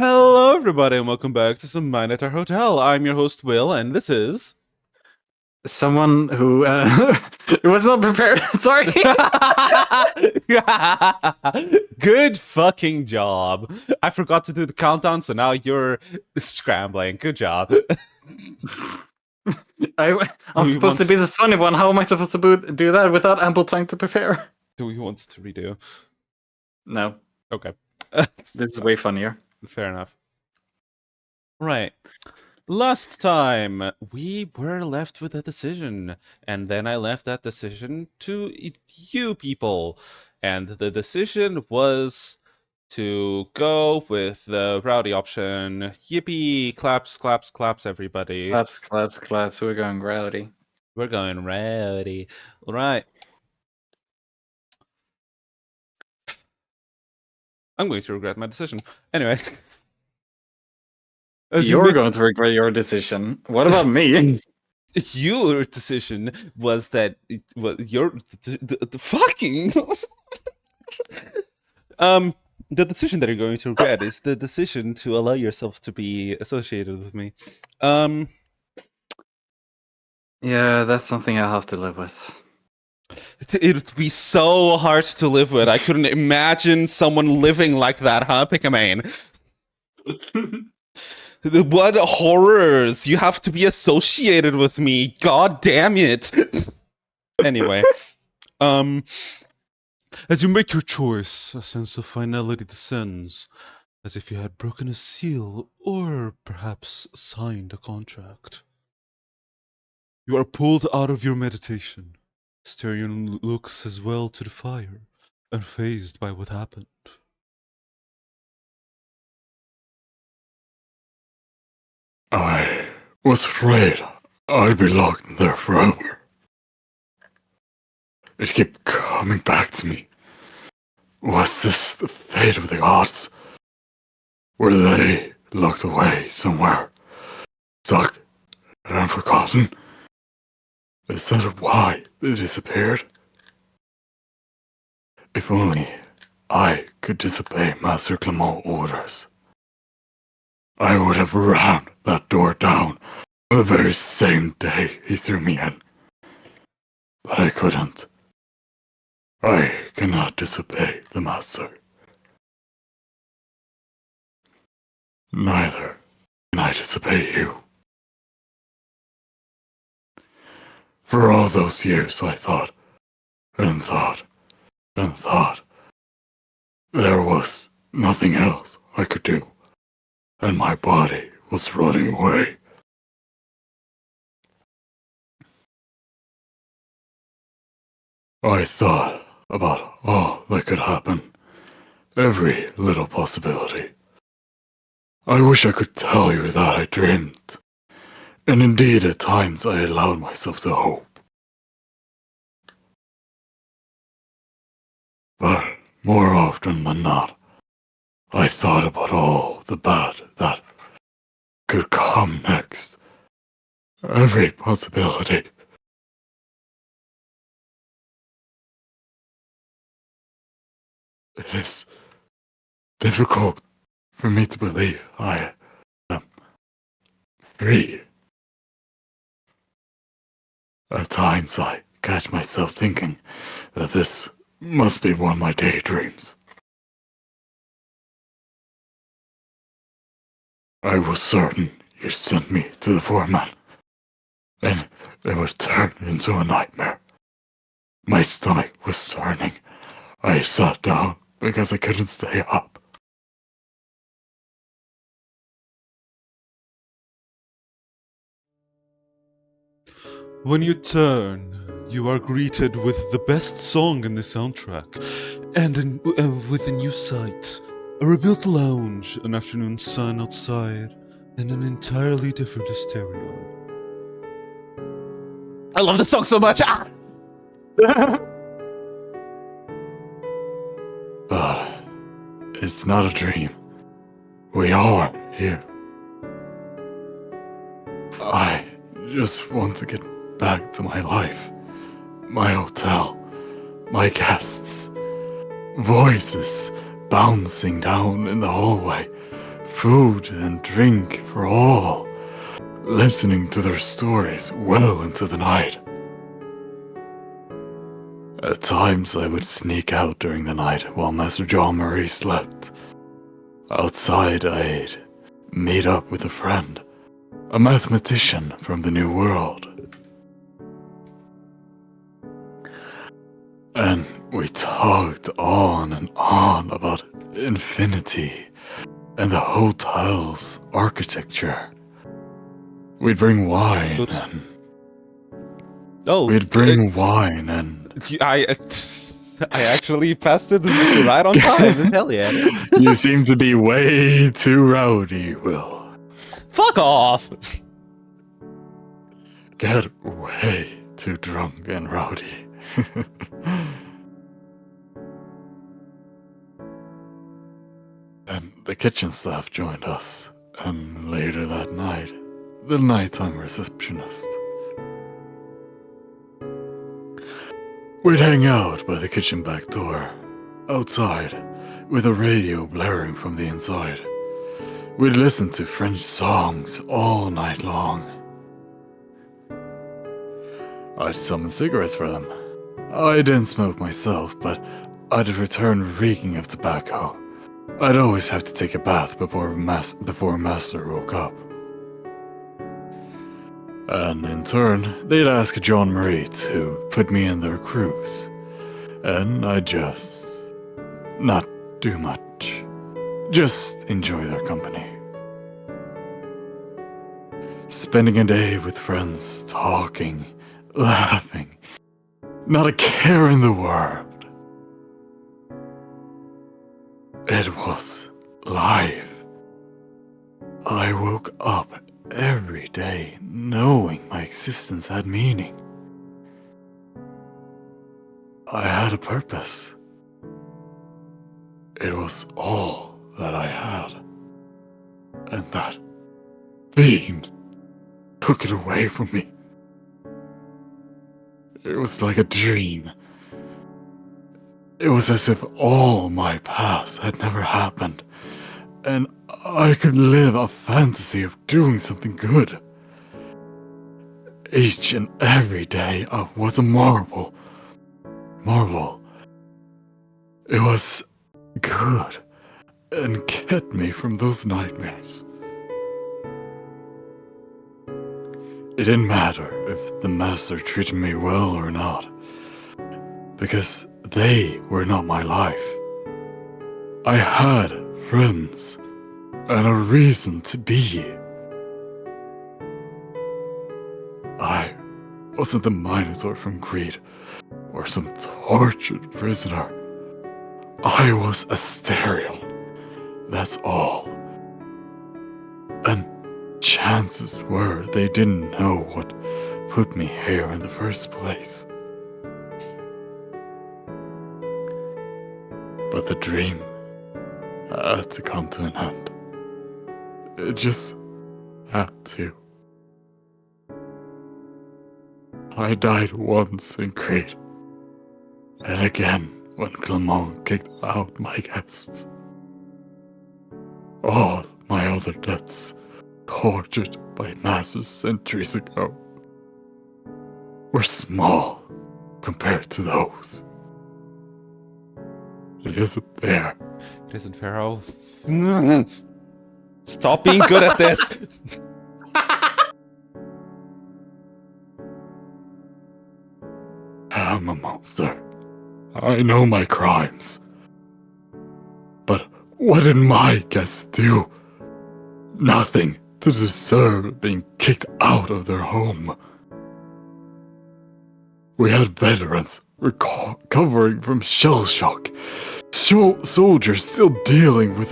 Hello, everybody, and welcome back to some Minotaur Hotel. I'm your host, Will, and this is. Someone who was not prepared. Sorry. Good fucking job. I forgot to do the countdown, so now you're scrambling. Good job. I'm supposed to be the funny one. How am I supposed to do that without ample time to prepare? Do we want to redo? No. Okay. This is way funnier. Fair enough. Right. Last time, we were left with a decision, and then I left that decision to you people. And the decision was to go with the rowdy option. Yippee! Claps, claps, claps, everybody. Claps, claps, claps. We're going rowdy. We're going rowdy. All right. I'm going to regret my decision. Anyway. You're going to regret your decision. What about me? Your decision was that your fucking the decision that you're going to regret is the decision to allow yourself to be associated with me. Yeah, that's something I have to live with. It would be so hard to live with. I couldn't imagine someone living like that, huh, Pikamain? What horrors! You have to be associated with me. God damn it! Anyway, as you make your choice, a sense of finality descends, as if you had broken a seal or perhaps signed a contract. You are pulled out of your meditation. Asterion looks as well to the fire, unfazed by what happened. I was afraid I'd be locked in there forever. It kept coming back to me. Was this the fate of the gods? Were they locked away somewhere, stuck and forgotten? Is that why they disappeared? If only I could disobey Master Clement's orders, I would have rammed that door down on the very same day he threw me in. But I couldn't. I cannot disobey the Master. Neither can I disobey you. For all those years I thought, and thought, and thought. There was nothing else I could do, and my body was rotting away. I thought about all that could happen, every little possibility. I wish I could tell you that I dreamed, and indeed at times I allowed myself to hope. But more often than not, I thought about all the bad that could come next. Every possibility. It is difficult for me to believe I am free. At times I catch myself thinking that this must be one of my daydreams. I was certain you sent me to the foreman, and it would turn into a nightmare. My stomach was turning. I sat down because I couldn't stay up. When you turn, you are greeted with the best song in the soundtrack, and with a new sight, a rebuilt lounge, an afternoon sun outside, and an entirely different Asterion. I love the song so much! Ah! But it's not a dream. We are here. I just want to get back to my life, my hotel, my guests, voices bouncing down in the hallway, food and drink for all, listening to their stories well into the night. At times I would sneak out during the night while Master John Marie slept. Outside I'd meet up with a friend, a mathematician from the New World. And we talked on and on about infinity and the hotel's architecture. We'd bring wine Oops. and Oh, we'd bring wine and I actually passed it right on time. Hell yeah! you seem to be way too rowdy, Will. Fuck off! Get way too drunk and rowdy. And the kitchen staff joined us, and later that night, the nighttime receptionist. We'd hang out by the kitchen back door, outside, with a radio blaring from the inside. We'd listen to French songs all night long. I'd summon cigarettes for them. I didn't smoke myself, but I'd return reeking of tobacco. I'd always have to take a bath before Master woke up. And in turn, they'd ask John Marie to put me in their cruise. And I'd just not do much. Just enjoy their company. Spending a day with friends, talking, laughing. Not a care in the world. It was life. I woke up every day knowing my existence had meaning. I had a purpose. It was all that I had. And that fiend took it away from me. It was like a dream. It was as if all my past had never happened, and I could live a fantasy of doing something good. Each and every day I was a marvel. It was good and kept me from those nightmares. It didn't matter if the master treated me well or not, because they were not my life. I had friends and a reason to be. I wasn't the Minotaur from Crete or some tortured prisoner. I was Asterion, that's all. And chances were they didn't know what put me here in the first place. But the dream had to come to an end. It just had to. I died once in Crete, and again when Clement kicked out my guests. All my other deaths, tortured by masters centuries ago, were small compared to those. It isn't fair. It isn't fair. Oh, stop being good at this. I'm a monster. I know my crimes. But what did my guests do? Nothing to deserve being kicked out of their home. We had veterans recovering from shell shock, soldiers still dealing with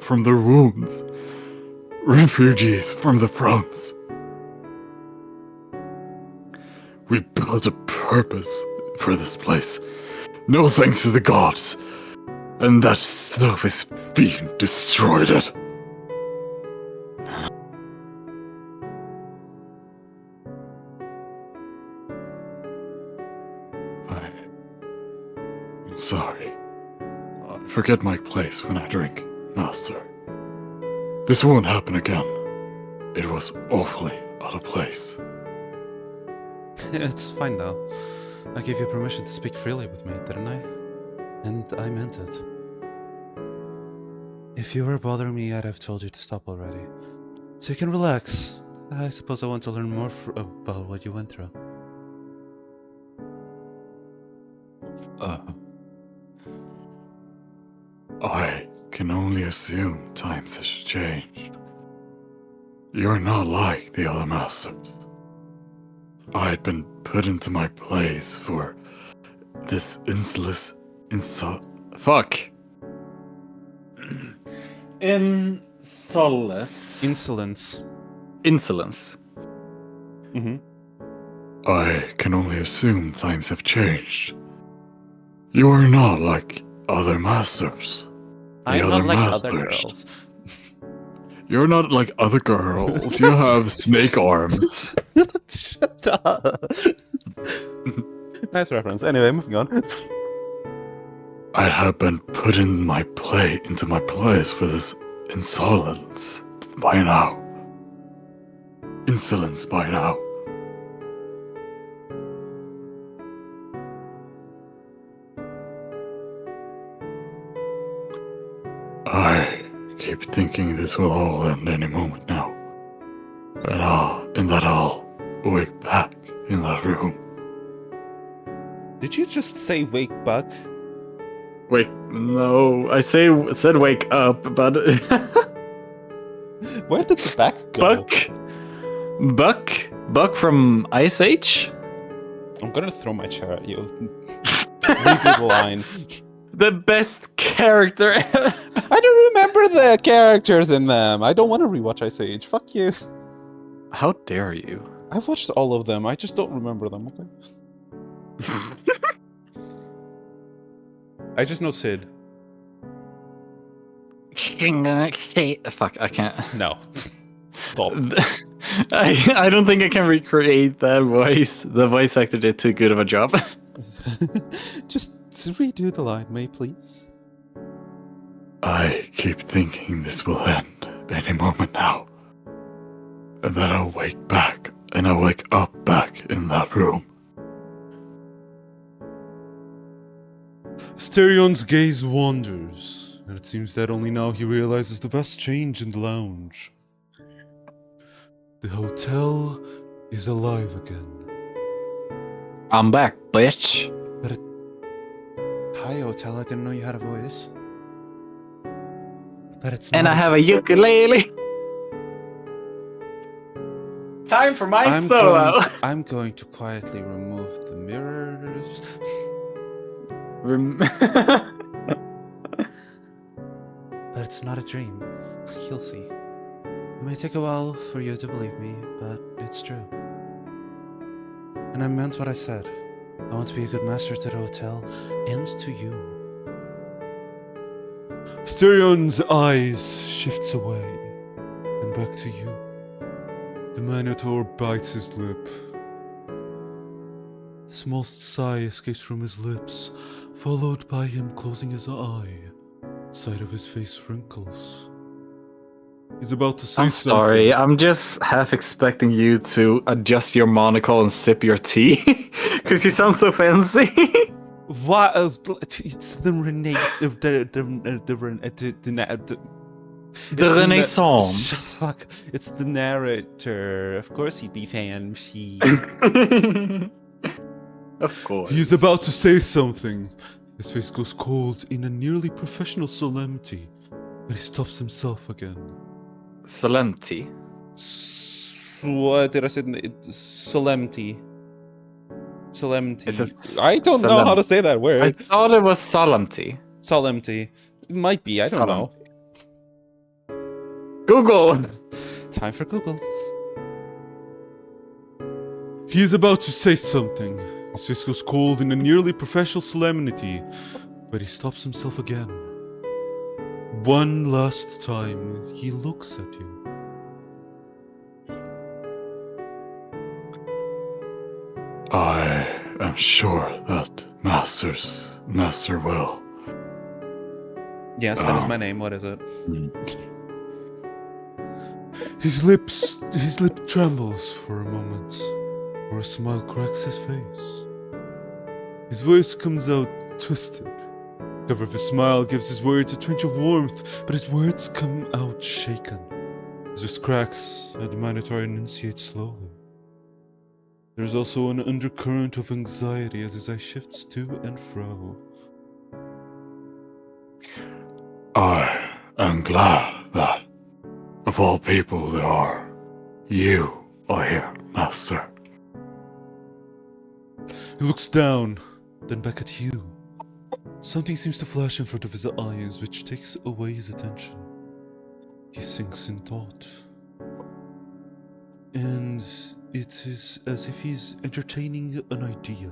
from their wounds, refugees from the fronts. We built a purpose for this place, no thanks to the gods, and that selfish fiend destroyed it. I'm sorry. I forget my place when I drink, Master. This won't happen again. It was awfully out of place. It's fine now. I gave you permission to speak freely with me, didn't I? And I meant it. If you were bothering me, I'd have told you to stop already. So you can relax. I suppose I want to learn more about what you went through. I can only assume times has changed. You're not like the other masters. I'd been put into my place for this Insolence. Insolence. Insolence. Mm-hmm. I can only assume times have changed. You are not like other masters. I'm other not like masters. other girls. You're not like other girls. You have snake arms. Shut up. Nice reference. Anyway, moving on. I have been put into my place for this insolence by now. Insolence by now. I keep thinking this will all end any moment now. And I'll wake back in that room. Did you just say wake back? Wait, no, I said wake up, but Where did the back go? Buck from Ice Age. I'm gonna throw my chair at you. Redo the line. The best character ever. I don't remember the characters in them. I don't want to rewatch Ice Age. Fuck you. How dare you? I've watched all of them. I just don't remember them. Okay. I just know Sid. Fuck, I can't. No. Stop. I don't think I can recreate that voice. The voice actor did too good of a job. Just redo the line, may please? I keep thinking this will end any moment now. And then I'll wake back, and I'll wake up back in that room. Astarion's gaze wanders, and it seems that only now he realizes the vast change in the lounge. The hotel is alive again. I'm back, bitch. Hi, hotel, I didn't know you had a voice. But it's And not I have a ukulele. Time for my solo. I'm going to quietly remove the mirrors. But it's not a dream. You'll see. It may take a while for you to believe me, but it's true. And I meant what I said. I want to be a good master to the hotel and to you. Astarion's eyes shifts away and back to you. The Minotaur bites his lip. The smallest sigh escapes from his lips, followed by him closing his eye. The side of his face wrinkles. He's about to say I'm something. sorry, I'm just half expecting you to adjust your monocle and sip your tea. Because you sound so fancy. What? It's the The Renaissance. Fuck! It's the narrator. Of course, he'd be fancy. Of course. He is about to say something. His face goes cold in a nearly professional solemnity, but he stops himself again. Solemnity. What did I say? Solemnity. Solemnity. I don't know solemn. how to say that word. I thought it was solemnity. Solemnity. It might be. I don't know. Google. Time for Google. He is about to say something. His face goes cold in a nearly professional solemnity, but he stops himself again. One last time, he looks at you. I am sure that Master will. Yes, that is my name. What is it? His lip trembles for a moment, or a smile cracks his face. His voice comes out twisted. The cover of his smile gives his words a twinge of warmth, but his words come out shaken. His voice cracks, and the Minotaur enunciates slowly. There is also an undercurrent of anxiety as his eye shifts to and fro. I am glad that, of all people there are, you are here, Master. He looks down, then back at you. Something seems to flash in front of his eyes, which takes away his attention. He sinks in thought. And it is as if he's entertaining an idea.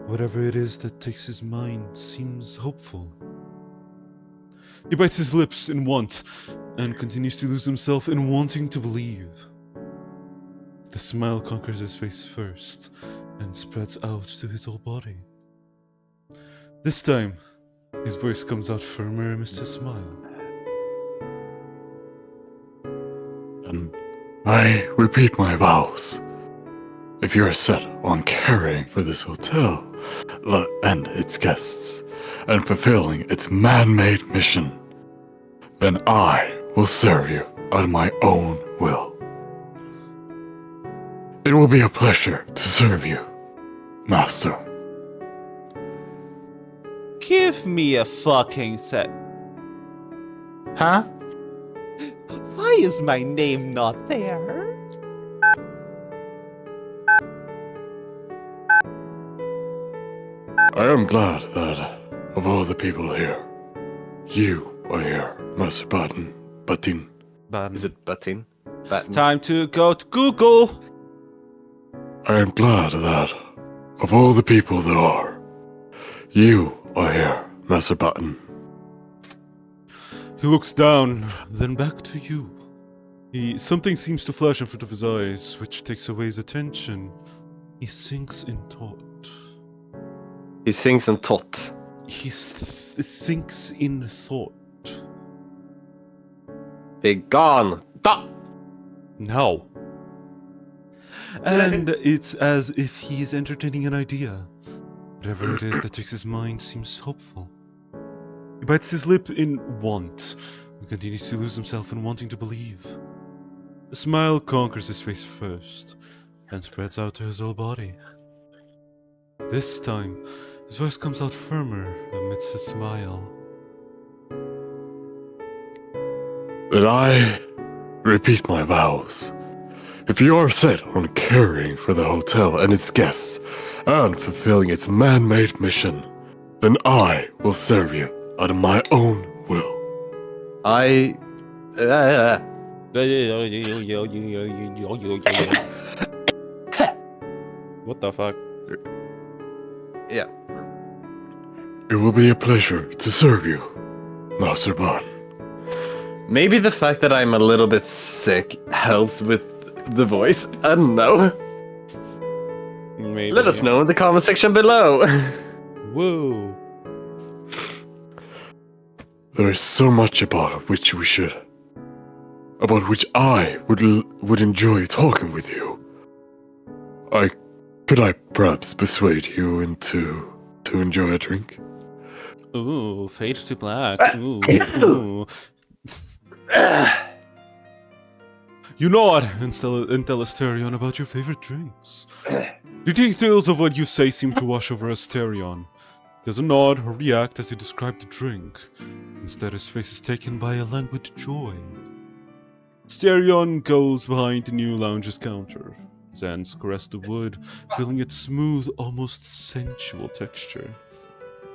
Whatever it is that takes his mind seems hopeful. He bites his lips in want, and continues to lose himself in wanting to believe. The smile conquers his face first, and spreads out to his whole body. This time, his voice comes out firmer amidst his smile. And I repeat my vows. If you are set on caring for this hotel and its guests, and fulfilling its man-made mission, then I will serve you out of my own will. It will be a pleasure to serve you, Master. Give me a fucking sec. Huh? Why is my name not there? I am glad that, of all the people here, you are here, Master Batten. Is it Batin? Batin. Time to go to Google! I am glad that, of all the people there are, you are here, Master Batten. He looks down, then back to you. Something seems to flash in front of his eyes, which takes away his attention. He sinks in thought. He sings and tot. Sinks in thought. Be gone. Da! No. And it's as if he's entertaining an idea. Whatever it is that takes his mind seems hopeful. He bites his lip in want, and continues to lose himself in wanting to believe. A smile conquers his face first, and spreads out to his whole body. This time, his voice comes out firmer amidst his smile. That I repeat my vows. If you are set on caring for the hotel and its guests, and fulfilling its man-made mission, then I will serve you out of my own will. I. What the fuck? Yeah. It will be a pleasure to serve you, Master Ban. Maybe the fact that I'm a little bit sick helps with the voice. I don't know. Maybe. Let us know in the comment section below. Whoa. There is so much about which I would enjoy talking with you. Could I perhaps persuade you to enjoy a drink? Ooh, fade to black. Ooh, ooh. You nod and tell Asterion about your favorite drinks. The details of what you say seem to wash over Asterion. He doesn't nod or react as you describe the drink. Instead, his face is taken by a languid joy. Asterion goes behind the new lounge's counter. His hands caress the wood, feeling its smooth, almost sensual texture.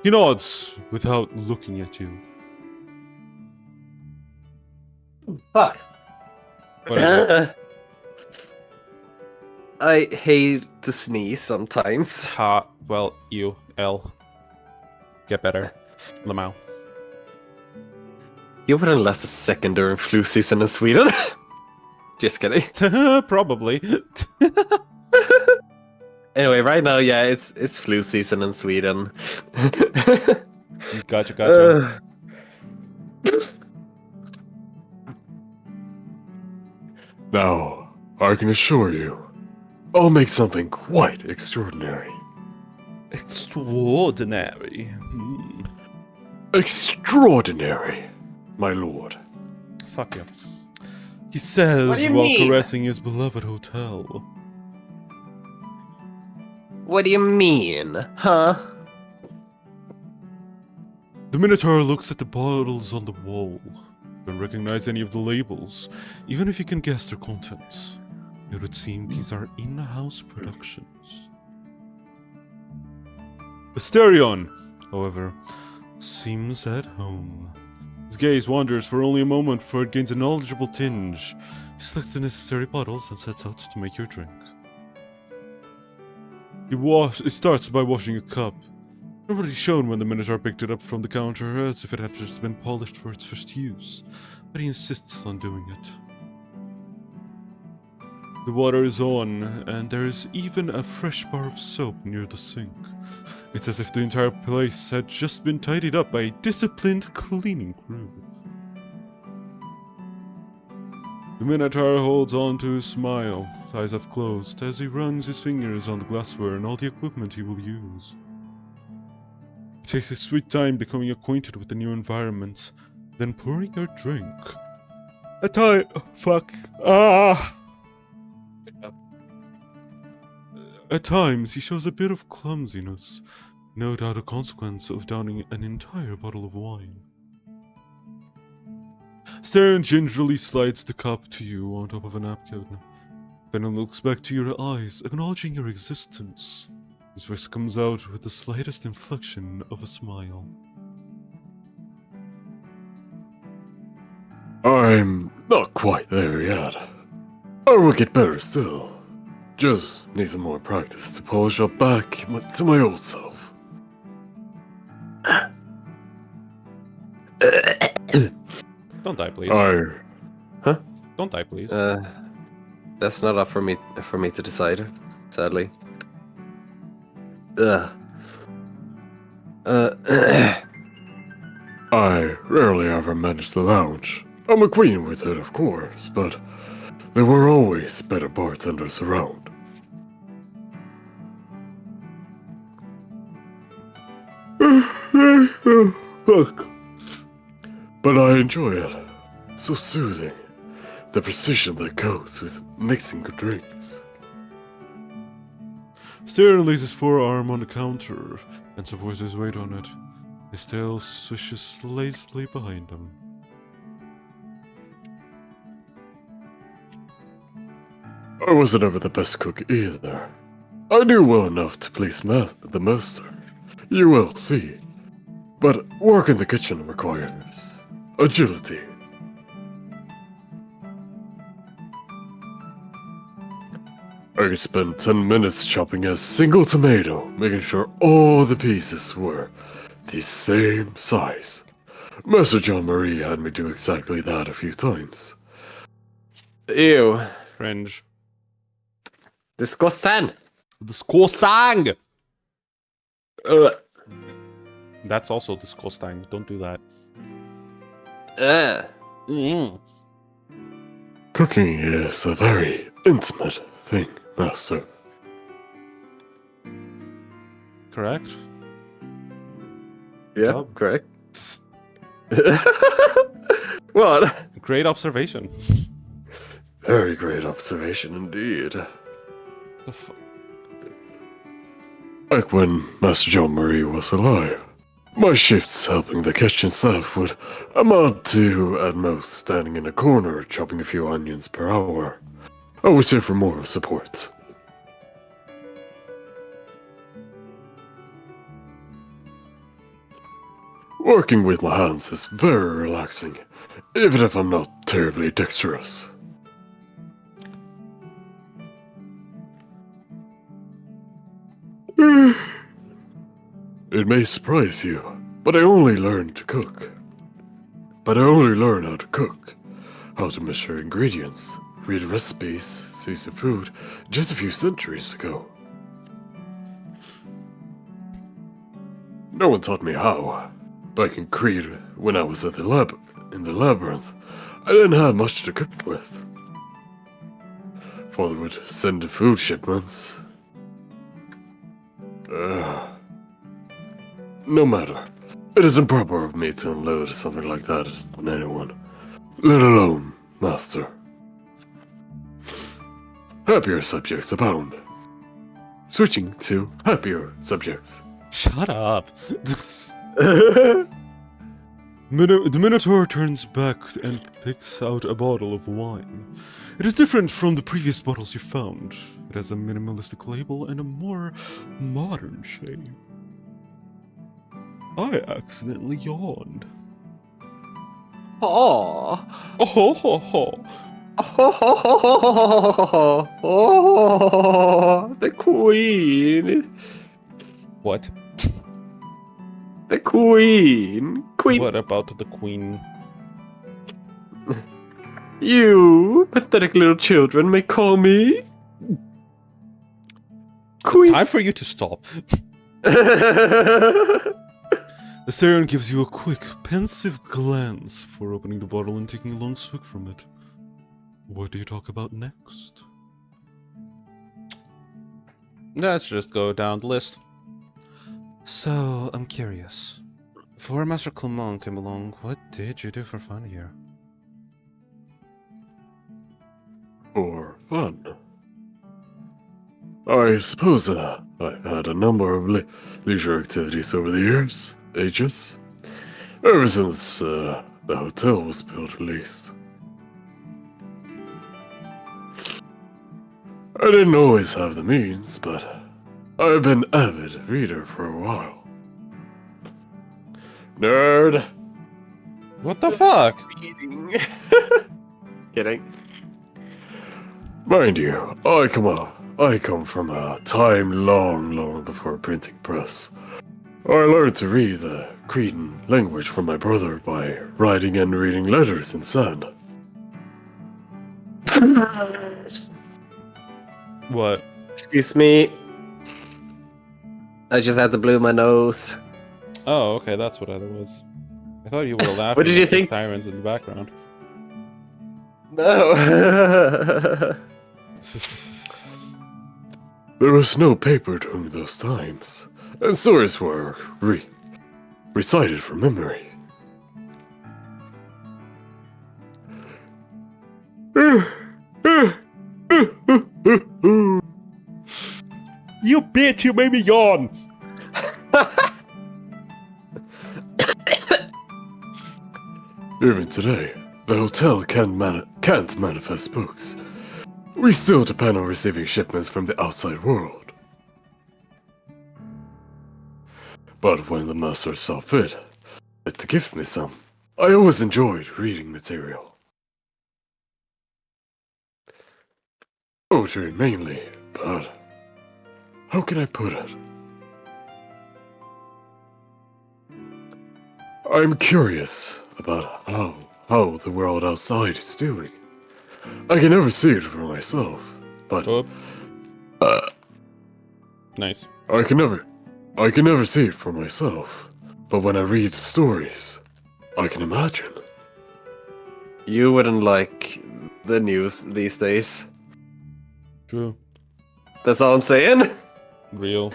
He nods without looking at you. Fuck. What is it? I hate to sneeze sometimes. Ha, well, you, L. Get better. Lamau. You wouldn't last a second during flu season in Sweden. Just kidding. Probably. Anyway, right now, yeah, it's flu season in Sweden. Gotcha. Now, I can assure you, I'll make something quite extraordinary. Extraordinary. Extraordinary, my lord. Fuck you. He What says do you while mean? caressing his beloved hotel. What do you mean? Huh? The Minotaur looks at the bottles on the wall. Don't recognize any of the labels, even if you can guess their contents. It would seem these are in-house productions. Asterion, however, seems at home. His gaze wanders for only a moment before it gains a knowledgeable tinge. He selects the necessary bottles and sets out to make your drink. He starts by washing a cup. Already shown when the Minotaur picked it up from the counter as if it had just been polished for its first use, but he insists on doing it. The water is on, and there is even a fresh bar of soap near the sink. It's as if the entire place had just been tidied up by a disciplined cleaning crew. The Minotaur holds on to his smile, his eyes have closed, as he runs his fingers on the glassware and all the equipment he will use. He takes his sweet time becoming acquainted with the new environment, then pouring your drink. At times, he shows a bit of clumsiness, no doubt a consequence of downing an entire bottle of wine. Stern gingerly slides the cup to you on top of a napkin. Then he looks back to your eyes, acknowledging your existence. His voice comes out with the slightest inflection of a smile. I'm not quite there yet. I will get better still. Just need some more practice to polish up back to my old self. Don't die, please. Don't die, please. That's not up for me to decide, sadly. Ugh. I rarely ever manage the lounge. I'm a queen with it, of course, but there were always better bartenders around. Look. But I enjoy it. So soothing. The precision that goes with mixing good drinks. Stern lays his forearm on the counter and supports his weight on it. His tail swishes lazily behind him. I wasn't ever the best cook either. I knew well enough to please the master. You will see. But work in the kitchen requires agility. I could spend 10 minutes chopping a single tomato, making sure all the pieces were the same size. Master John Marie had me do exactly that a few times. Ew. Cringe. Disgusting. Disgusting! Ugh. That's also disgusting. Don't do that. Ugh. Cooking is a very intimate thing, Master. Correct? Yeah, Job. correct. What? Great observation. Very great observation indeed. The f- Back when Master John Marie was alive, my shifts helping the kitchen staff would amount to, at most, standing in a corner chopping a few onions per hour. I was here for moral support. Working with my hands is very relaxing, even if I'm not terribly dexterous. It may surprise you, but I only learned to cook. But I only learned how to cook, how to measure ingredients, read recipes, season food, just a few centuries ago. No one taught me how. Back in Crete, when I was at in the labyrinth, I didn't have much to cook with. father would send the food shipments. No matter. It is improper of me to unload something like that on anyone, let alone master. Happier subjects abound. Switching to happier subjects. Shut up. The Minotaur turns back and picks out a bottle of wine. It is different from the previous bottles you found. It has a minimalistic label and a more modern shape. I accidentally yawned. Oh. Oh ho ho ho. Oh, the queen. What? The queen. Queen. What about the queen? You pathetic little children may call me queen. Time for you to stop. The Asterion gives you a quick, pensive glance before opening the bottle and taking a long swig from it. What do you talk about next? Let's just go down the list. So, I'm curious. Before Master Clement came along, what did you do for fun here? For fun. I suppose I've had a number of leisure activities over the ages. Ever since the hotel was built, at least. I didn't always have the means, but I've been an avid reader for a while. Nerd! What the fuck? Kidding. Mind you, I come from a time long before printing press. I learned to read the Cretan language from my brother by writing and reading letters in sand. What? Excuse me. I just had to blow my nose. Oh, okay, that's what it was. I thought you were laughing What did you at the think? sirens in the background. No. There was no paper during those times, and stories were recited from memory. You bitch, you made me yawn! Even today, the hotel can't manifest books. We still depend on receiving shipments from the outside world. But when the master saw fit to give me some, I always enjoyed reading material. Poetry mainly, but how can I put it? I'm curious about how the world outside is doing. I can never see it for myself, but Oh. Nice. I can never see it for myself. But when I read the stories, I can imagine. You wouldn't like the news these days. True. That's all I'm saying. Real.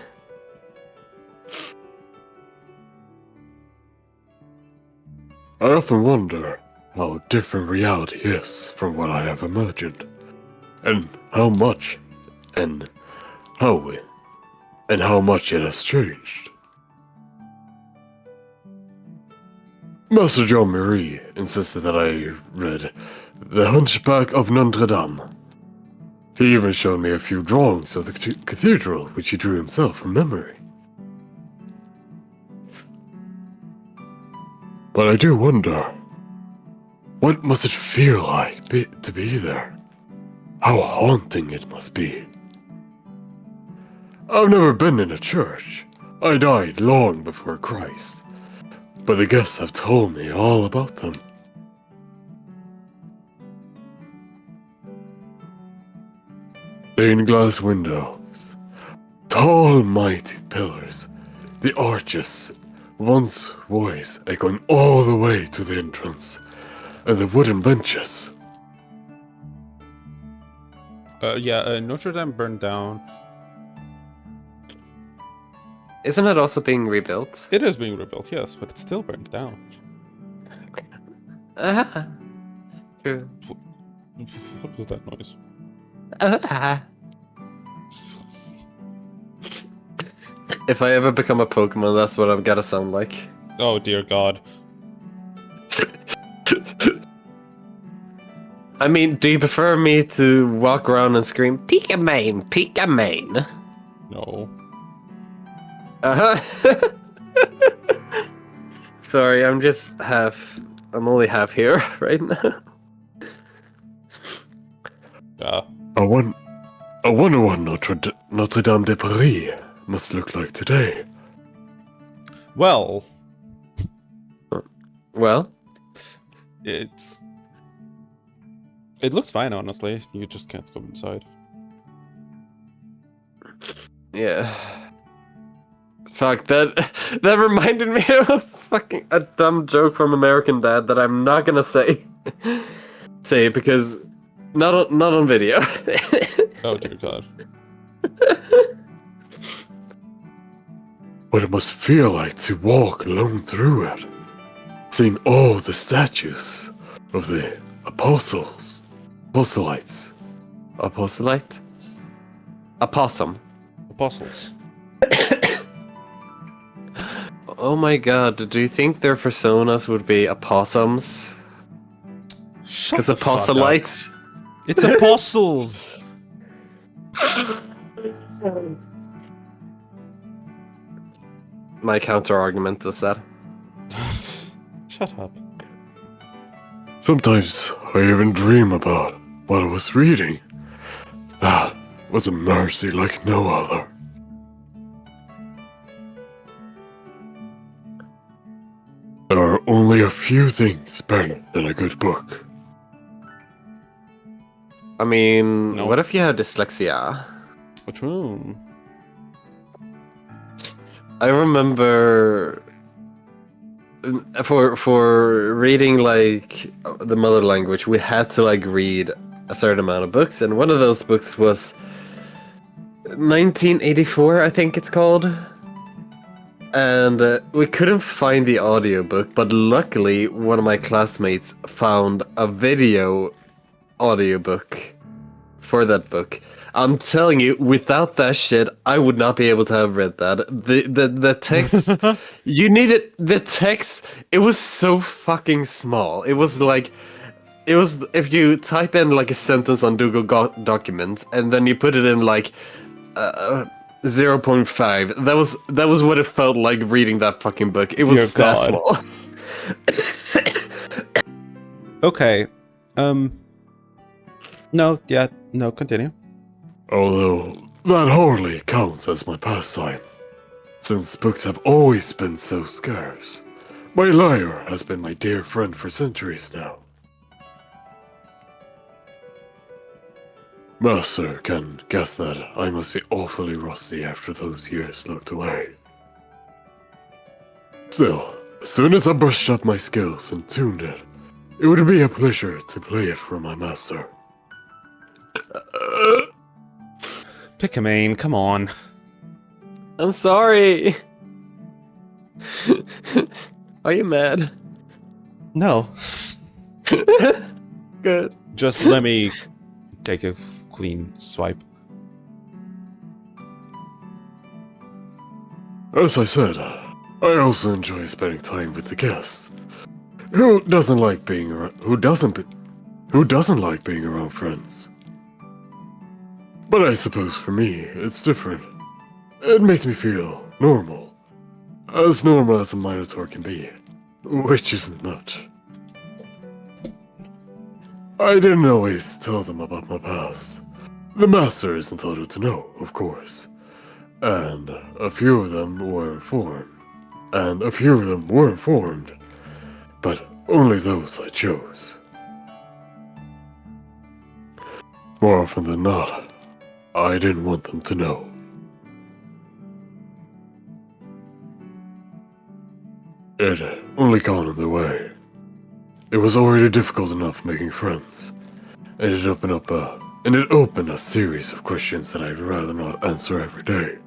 I often wonder how different reality is from what I have imagined, and how much it has changed. Master John Marie insisted that I read The Hunchback of Notre Dame. He even showed me a few drawings of the cathedral which he drew himself from memory. But I do wonder, what must it feel like to be there? How haunting it must be. I've never been in a church. I died long before Christ. But the guests have told me all about them. Stained glass windows, tall mighty pillars, the arches, one's voice echoing all the way to the entrance, and the wooden benches. Notre Dame burned down. Isn't it also being rebuilt? It is being rebuilt, yes, but it's still burned down. True. What was that noise? If I ever become a Pokemon, that's what I've gotta sound like. Oh dear God. I mean, do you prefer me to walk around and scream, Pikamain, Pikamain? No. Uh-huh. Sorry, I'm only half here right now. Yeah. I wonder what Notre Dame de Paris must look like today. Well, Well, it looks fine, honestly. You just can't go inside. yeah. Fuck, that reminded me of fucking a dumb joke from American Dad that I'm not gonna say. Say it because not on video. Oh dear God. What it must feel like to walk alone through it, seeing all the statues of the apostles, apostolites. Apostolite? Opossum. Apostles. Oh my god, do you think their personas would be opossums? Shut Because the fuck up. apostolites? It's apostles. My counter argument is that. Shut up. Sometimes I even dream about what I was reading. That was a mercy like no other. There are only a few things better than a good book. I mean, No. what if you had dyslexia? What's wrong? I remember for reading like the mother language, we had to like read a certain amount of books, and one of those books was 1984, I think it's called. And we couldn't find the audiobook, but luckily one of my classmates found a video audiobook for that book. I'm telling you, without that shit, I would not be able to have read that. The text, you needed the text. It was so fucking small. It was like, it was if you type in like a sentence on Google Documents and then you put it in like 0.5. That was what it felt like reading that fucking book. It was Dear that God. small. Okay. No, yeah, no, continue. Although that hardly counts as my pastime, since books have always been so scarce. My lyre has been my dear friend for centuries now. Master can guess that I must be awfully rusty after those years looked away. Still, as soon as I brushed up my skills and tuned it, it would be a pleasure to play it for my master. Pikamain, come on. I'm sorry. Are you mad? No. Good. Just let me take a clean swipe. As I said, I also enjoy spending time with the guests. Who doesn't like being around? Who doesn't like being around friends? But I suppose for me, it's different. It makes me feel normal. As normal as a Minotaur can be, which isn't much. I didn't always tell them about my past. The master is entitled to know, of course. And a few of them were informed. But only those I chose. More often than not, I didn't want them to know. It only got in the way. It was already difficult enough making friends, and it opened up a and it opened a series of questions that I'd rather not answer every day.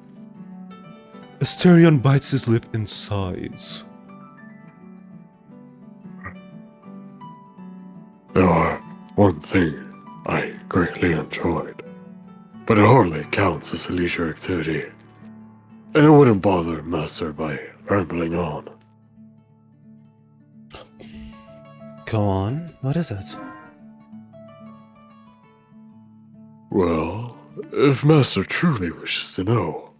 Asterion bites his lip and sighs. There are one thing I greatly enjoyed, but it hardly counts as a leisure activity, and it wouldn't bother Master by rambling on. Go on, what is it? Well, if Master truly wishes to know.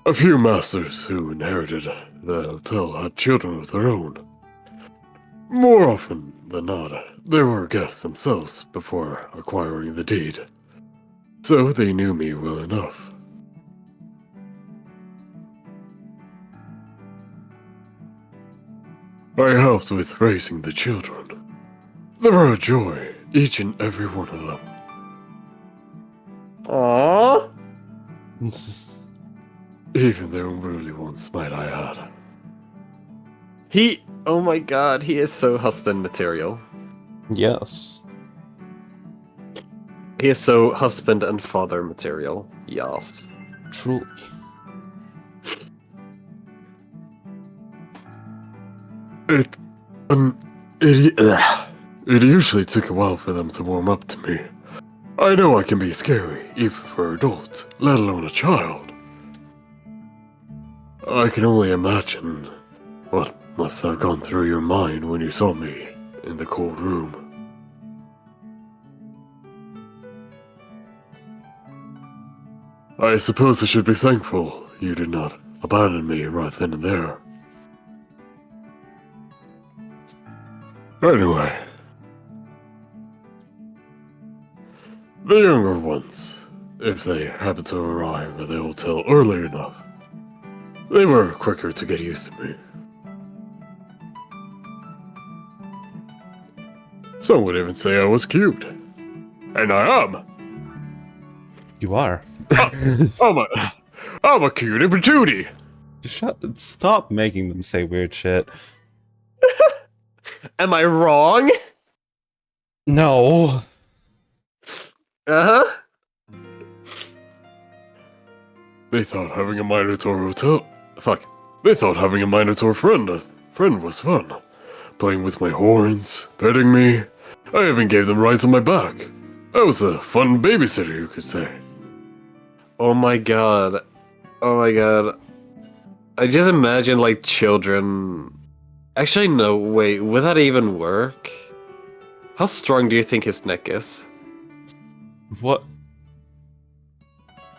A few masters who inherited the hotel had children of their own. More often than not, they were guests themselves before acquiring the deed, so they knew me well enough. I helped with raising the children. They were a joy, each and every one of them. Aww. Even the unruly ones, might I add. Oh my god, he is so husband material. Yes. He is so husband and father material. Yes. Truly. It, um, it usually took a while for them to warm up to me. I know I can be scary, even for an adult, let alone a child. I can only imagine what must have gone through your mind when you saw me in the cold room. I suppose I should be thankful you did not abandon me right then and there. Anyway, the younger ones, if they happen to arrive at the hotel early enough, they were quicker to get used to me. Some would even say I was cute. And I am. You are. I'm a cutie patootie. Stop making them say weird shit. Am I wrong? No. Uh-huh. They thought having a Minotaur hotel... Fuck. They thought having a Minotaur friend was fun. Playing with my horns, petting me. I even gave them rides on my back. I was a fun babysitter, you could say. Oh my god. Oh my god. I just imagine, like, children... Actually, no, wait, would that even work? How strong do you think his neck is? What?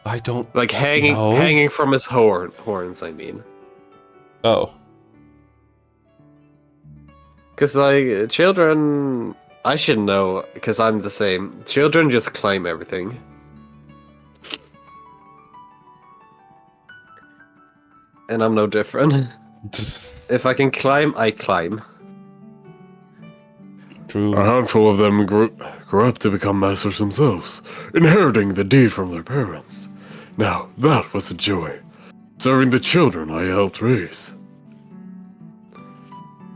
I don't Like, hanging know. hanging from his horns, I mean. Oh. Because, like, children... I should know, because I'm the same. Children just climb everything. And I'm no different. If I can climb, I climb. True. A handful of them grew up to become masters themselves, inheriting the deed from their parents. Now, that was a joy. Serving the children I helped raise.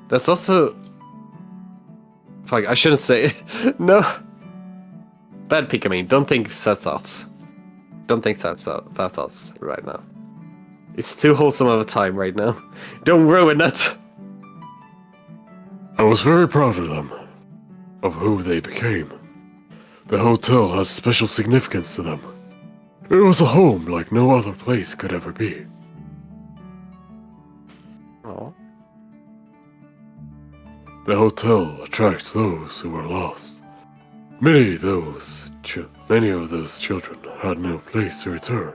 That's also... Fuck, I shouldn't say... No. Bad Pikamain, don't think sad thoughts. Don't think that thoughts right now. It's too wholesome of a time right now. Don't ruin it! I was very proud of them, of who they became. The hotel had special significance to them. It was a home like no other place could ever be. Oh. The hotel attracts those who are lost. Many of those children had no place to return.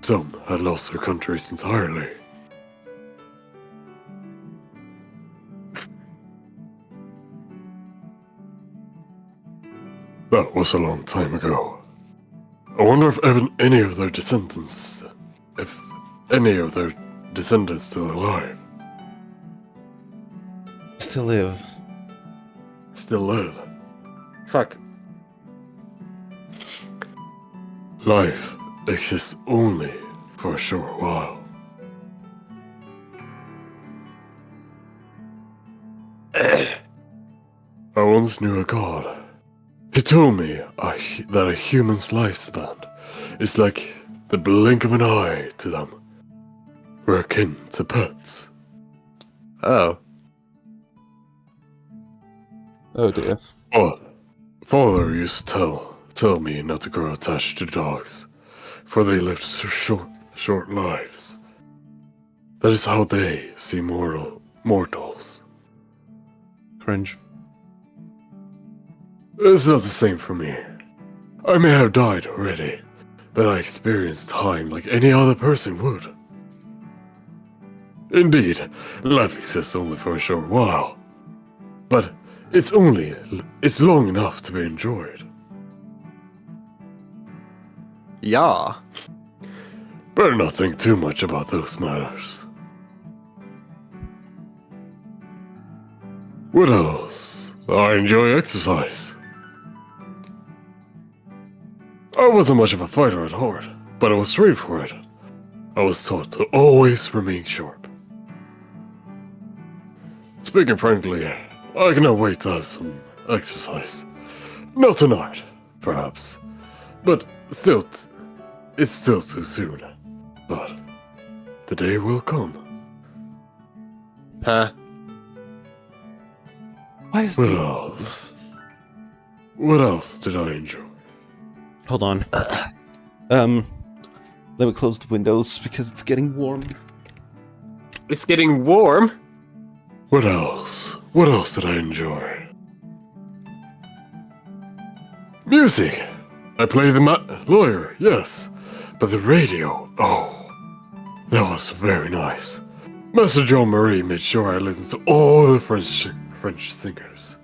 Some had lost their countries entirely. That was a long time ago. I wonder if any of their descendants still alive. Still live. Still live. Fuck. Life exists only for a short while. I once knew a god. He told me that a human's lifespan is like the blink of an eye to them. We're akin to pets. Oh. Oh dear. But father used to tell me not to grow attached to dogs, for they lived so short lives. That is how they see mortals. Cringe. It's not the same for me. I may have died already, but I experienced time like any other person would. Indeed, life exists only for a short while, but it's long enough to be enjoyed. Yeah. Better not think too much about those matters. What else? I enjoy exercise. I wasn't much of a fighter at heart, but I was trained for it. I was taught to always remain sharp. Speaking frankly, I cannot wait to have some exercise. Not tonight, perhaps, but still, it's still too soon. But the day will come. Huh? Why is What the... else? What else did I enjoy? Hold on. Let me close the windows because it's getting warm. It's getting warm. What else? What else did I enjoy? Music! I play the lawyer, yes. But the radio, oh, that was very nice. Master Jean Marie made sure I listened to all the French singers.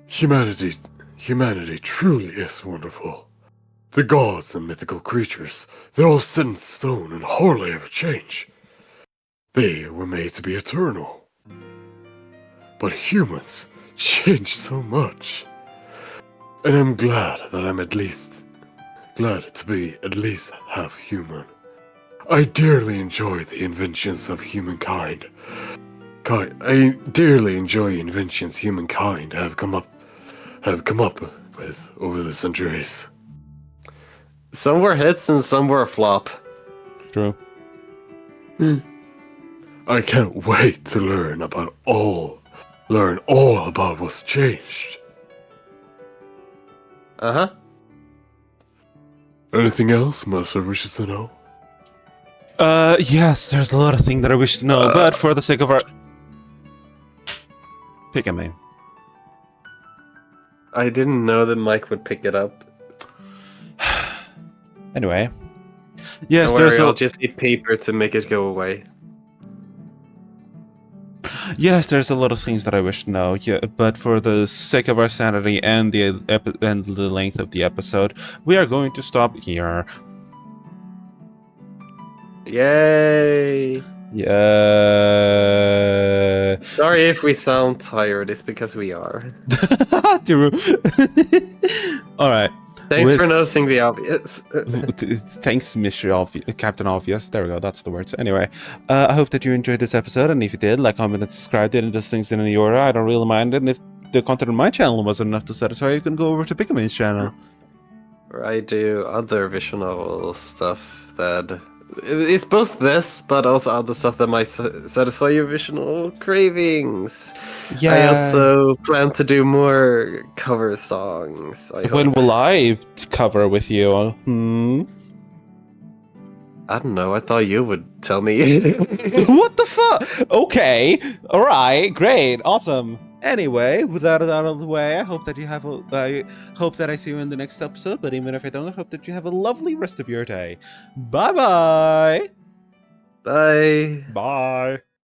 Humanity truly is wonderful. The gods and mythical creatures, they're all set in stone and hardly ever change. They were made to be eternal. But humans change so much. And I'm glad that I'm glad to be at least half human. I dearly enjoy the inventions of humankind. I dearly enjoy inventions humankind have come up with over the centuries. Some were hits and some were a flop. True. I can't wait to learn all about what's changed. Uh-huh. Anything else Master wishes to know? Yes, there's a lot of things that I wish to know, but for the sake of our... Pikamain. I didn't know that Mike would pick it up. Anyway. Yes, Don't worry, there's I'll a... just eat paper to make it go away. Yes, there's a lot of things that I wish to know, yeah, but for the sake of our sanity and the length of the episode, we are going to stop here. Yay! Yeah. Sorry if we sound tired, it's because we are. True. All right. Thanks for noticing the obvious. Thanks, Captain Obvious. There we go. That's the words. Anyway, I hope that you enjoyed this episode, and if you did, like, comment, and subscribe. Did those things in any order? I don't really mind it. And if the content on my channel wasn't enough to satisfy you, can go over to Pikamain's channel. I do other visual novel stuff that it's both this, but also other stuff that might satisfy your visual cravings. Yeah. I also plan to do more cover songs. When will I cover with you? Hmm. I don't know. I thought you would tell me. What the fuck? Okay. All right. Great. Awesome. Anyway, with that out of the way, I hope that you have I hope that I see you in the next episode. But even if I don't, I hope that you have a lovely rest of your day. Bye-bye. Bye. Bye.